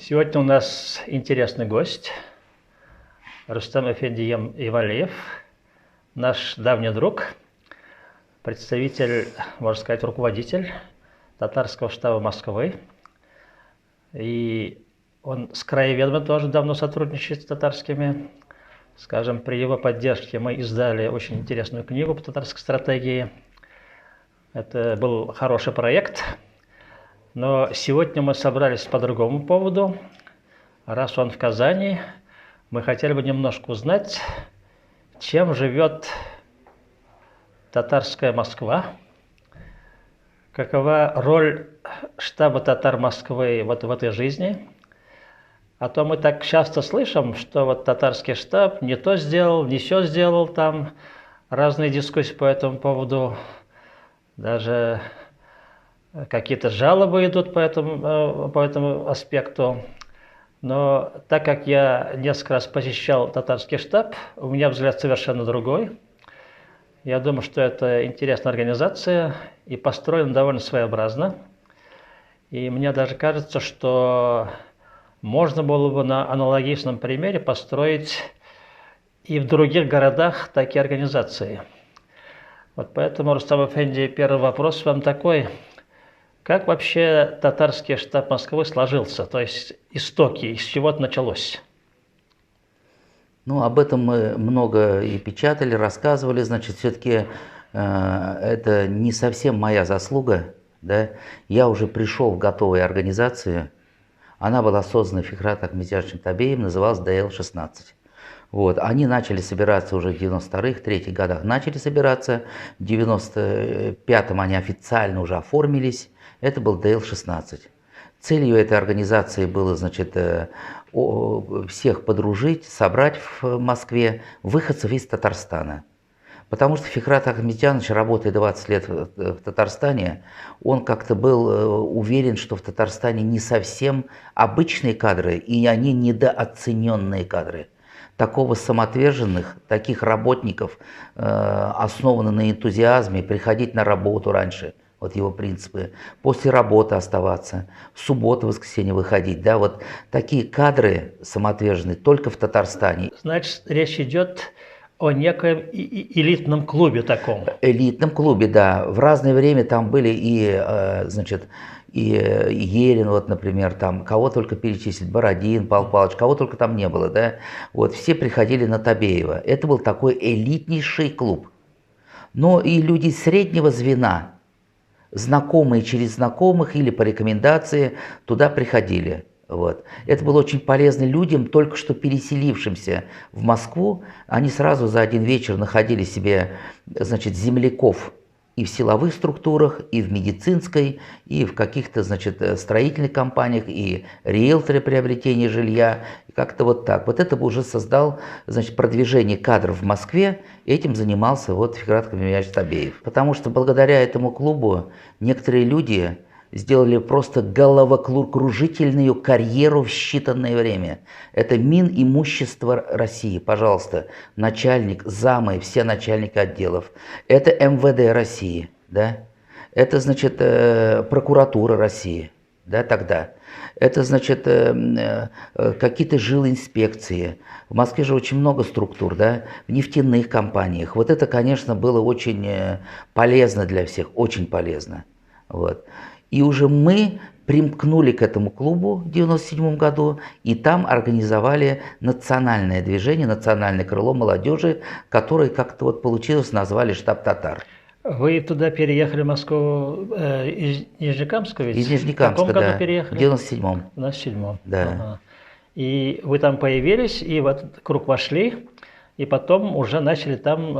Сегодня у нас интересный гость Рустам Эфенди Ималиев, наш давний друг, представитель, можно сказать, руководитель татарского штаба Москвы. И он с краеведом тоже давно сотрудничает с татарскими. Скажем, при его поддержке мы издали очень интересную книгу по татарской стратегии. Это был хороший проект. Но сегодня мы собрались по другому поводу. Раз он в Казани, мы хотели бы немножко узнать, чем живет татарская Москва, какова роль штаба татар Москвы вот в этой жизни. А то мы так часто слышим, что вот татарский штаб не то сделал, не сё сделал, там разные дискуссии по этому поводу, даже какие-то жалобы идут по этому аспекту. Но так как я несколько раз посещал татарский штаб, у меня взгляд совершенно другой. Я думаю, что это интересная организация и построена довольно своеобразно. И мне даже кажется, что можно было бы на аналогичном примере построить и в других городах такие организации. Вот поэтому, Рустам Эфенди, первый вопрос вам такой. Как вообще татарский штаб Москвы сложился? То есть истоки, из чего это началось? Ну, об этом мы много и печатали, рассказывали. Значит, все-таки это не совсем моя заслуга. Да? Я уже пришел в готовую организацию. Она была создана Фикхратом Ахметзяновичем Табеевым, называлась ДЛ-16. Вот. Они начали собираться уже в 92-х, 3-х годах. Начали собираться. В 95-м они официально уже оформились. Это был ДЛ-16. Целью этой организации было, значит, всех подружить, собрать в Москве выходцев из Татарстана. Потому что Фикхрат Ахметзянович, работая 20 лет в Татарстане, он как-то был уверен, что в Татарстане не совсем обычные кадры, и они недооцененные кадры. Такого самоотверженных, таких работников, основаны на энтузиазме, приходить на работу раньше. Вот его принципы. После работы оставаться, в субботу, воскресенье выходить. Да, вот такие кадры самоотверженные только в Татарстане. Значит, речь идет о некоем элитном клубе таком. Элитном клубе, да. В разное время там были и, значит, и Елен, вот, например, там, кого только перечислить, Бородин, Павел Павлович, кого только там не было, да. Вот, все приходили на Табеева. Это был такой элитнейший клуб. Но и люди среднего звена, знакомые через знакомых или по рекомендации туда приходили. Вот. Это было очень полезно людям, только что переселившимся в Москву. Они сразу за один вечер находили себе, значит, земляков и в силовых структурах, и в медицинской, и в каких-то, значит, строительных компаниях, и риэлторы приобретения жилья. Как-то вот так. Вот это бы уже создал, значит, продвижение кадров в Москве. Этим занимался вот Фикхрат Ахметзянович Табеев. Потому что благодаря этому клубу некоторые люди сделали просто головокружительную карьеру в считанное время. Это Минимущество России, пожалуйста, начальник, замы, все начальники отделов. Это МВД России, да? Это, значит, прокуратура России, да, тогда. Это, значит, какие-то жилинспекции. В Москве же очень много структур, да, в нефтяных компаниях. Вот это, конечно, было очень полезно для всех, очень полезно. Вот. И уже мы примкнули к этому клубу в 1997 году, и там организовали национальное движение, национальное крыло молодежи, которое как-то вот получилось, назвали штаб татар. Вы туда переехали в Москву из Нижнекамска ведь? Из Нижнекамска, в каком году да, переехали? в 97-м. В 97-м. Да. Ага. И вы там появились, и в этот круг вошли, и потом уже начали там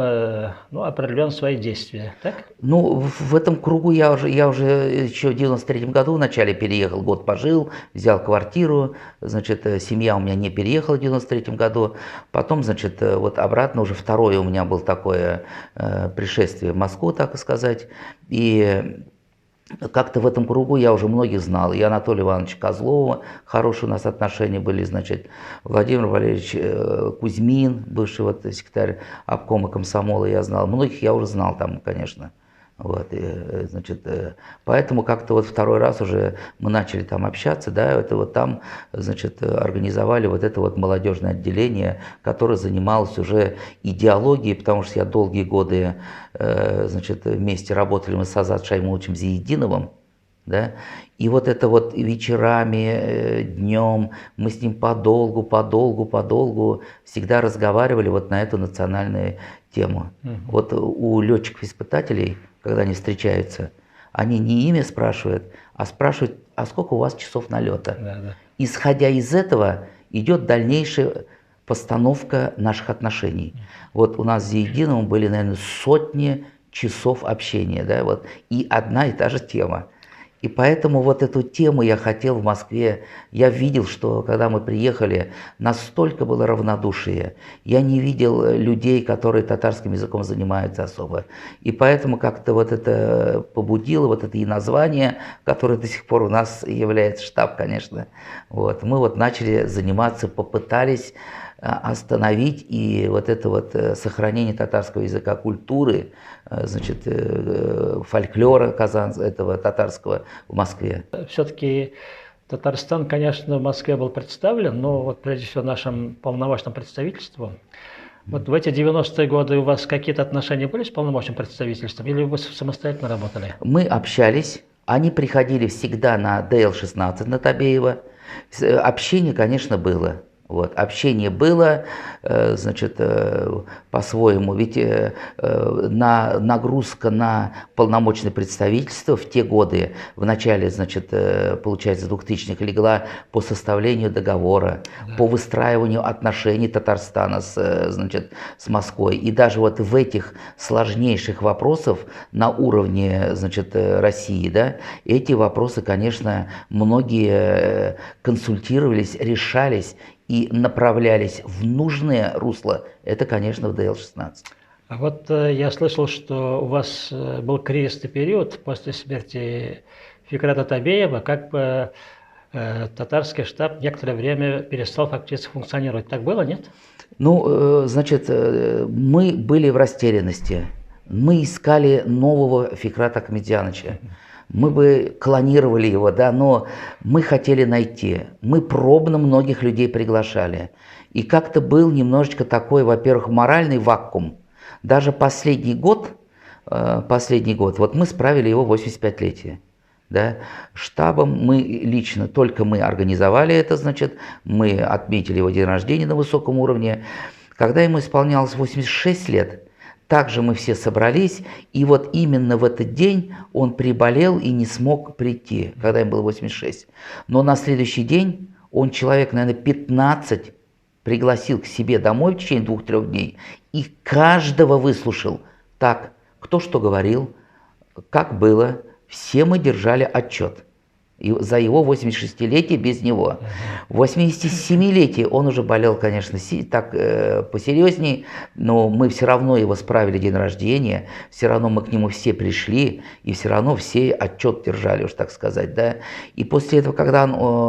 определенно свои действия, так? Ну, в этом кругу я уже еще в 93-м году в начале переехал, год пожил, взял квартиру, значит, семья у меня не переехала в 93-м году, потом, значит, вот обратно уже второе у меня было такое пришествие в Москву, так сказать, и как-то в этом кругу я уже многих знал. И Анатолия Ивановича Козлова, хорошие у нас отношения были, значит, Владимир Валерьевич Кузьмин, бывший вот секретарь обкома комсомола, я знал. Многих я уже знал там, конечно. Вот, значит, поэтому как-то вот второй раз уже мы начали там общаться, да, это вот там, значит, организовали вот это вот молодежное отделение, которое занималось уже идеологией, потому что я долгие годы, значит, вместе работали мы с Азат Шаймовичем Зиединовым, да, и вот это вот вечерами, днем мы с ним подолгу всегда разговаривали вот на эту национальную тему. Вот у летчиков-испытателей, когда они встречаются, они не имя спрашивают, а спрашивают, а сколько у вас часов налета. Да. Исходя из этого идет дальнейшая постановка наших отношений. Вот у нас с Зиединовым были, наверное, сотни часов общения, да, вот, и одна и та же тема. И поэтому вот эту тему я хотел в Москве, я видел, что когда мы приехали, настолько было равнодушие. Я не видел людей, которые татарским языком занимаются особо. И поэтому как-то вот это побудило, вот это и название, которое до сих пор у нас является штаб, конечно. Вот. Мы вот начали заниматься, попытались остановить и вот это вот сохранение татарского языка, культуры, значит, фольклора этого татарского в Москве. Все-таки Татарстан, конечно, в Москве был представлен, но вот прежде всего нашим полномочным представительством. Вот в эти 90-е годы у вас какие-то отношения были с полномочным представительством или вы самостоятельно работали? Мы общались, они приходили всегда на ДЛ-16 на Табеева. Общение, конечно, было. Вот, общение было, значит, по-своему, ведь нагрузка на полномочное представительство в те годы, в начале, значит, получается, 2000-х, легла по составлению договора, да, по выстраиванию отношений Татарстана значит, с Москвой. И даже вот в этих сложнейших вопросах на уровне, значит, России, да, эти вопросы, конечно, многие консультировались, решались и направлялись в нужное русло, это, конечно, в ДЛ-16. А вот я слышал, что у вас был кризисный период после смерти Фикрата Табеева, как бы татарский штаб некоторое время перестал фактически функционировать. Так было, нет? Ну, значит, мы были в растерянности. Мы искали нового Фикрата Ахметзяновича. Мы бы клонировали его, да, но мы хотели найти. Мы пробно многих людей приглашали. И как-то был немножечко такой, во-первых, моральный вакуум. Даже последний год, вот мы справили его 85-летие. Да. Штабом мы лично, только мы организовали это, значит, мы отметили его день рождения на высоком уровне. Когда ему исполнялось 86 лет, также мы все собрались, и вот именно в этот день он приболел и не смог прийти, когда ему было 86. Но на следующий день он человек, наверное, 15 пригласил к себе домой в течение 2-3 дней, и каждого выслушал. Так, кто что говорил, как было, все мы держали отчет. И за его 86-летие без него. В 87-летие он уже болел, конечно, так посерьезней, но мы все равно его справили день рождения, все равно мы к нему все пришли, и все равно все отчет держали, уж так сказать, да. И после этого, когда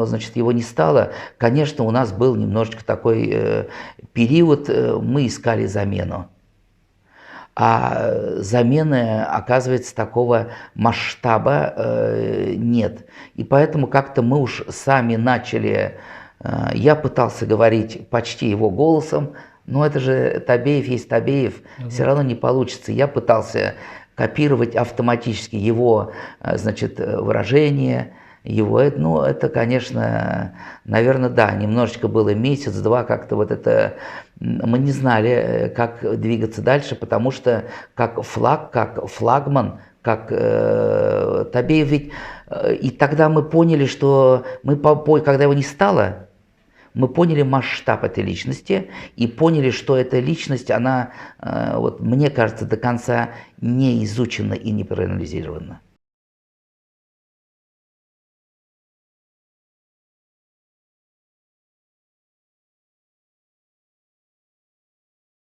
значит, его не стало, конечно, у нас был немножечко такой период, мы искали замену. А замены, оказывается, такого масштаба нет. И поэтому как-то мы уж сами начали, я пытался говорить почти его голосом, но это же Табеев есть Табеев, все равно не получится. Я пытался копировать автоматически его, значит, выражения, его, ну, это, конечно, наверное, да, немножечко было месяц-два, как-то вот это, мы не знали, как двигаться дальше, потому что как флаг, как флагман, как Табеев, ведь, и тогда мы поняли, что когда его не стало, мы поняли масштаб этой личности и поняли, что эта личность, она, вот, мне кажется, до конца не изучена и не проанализирована.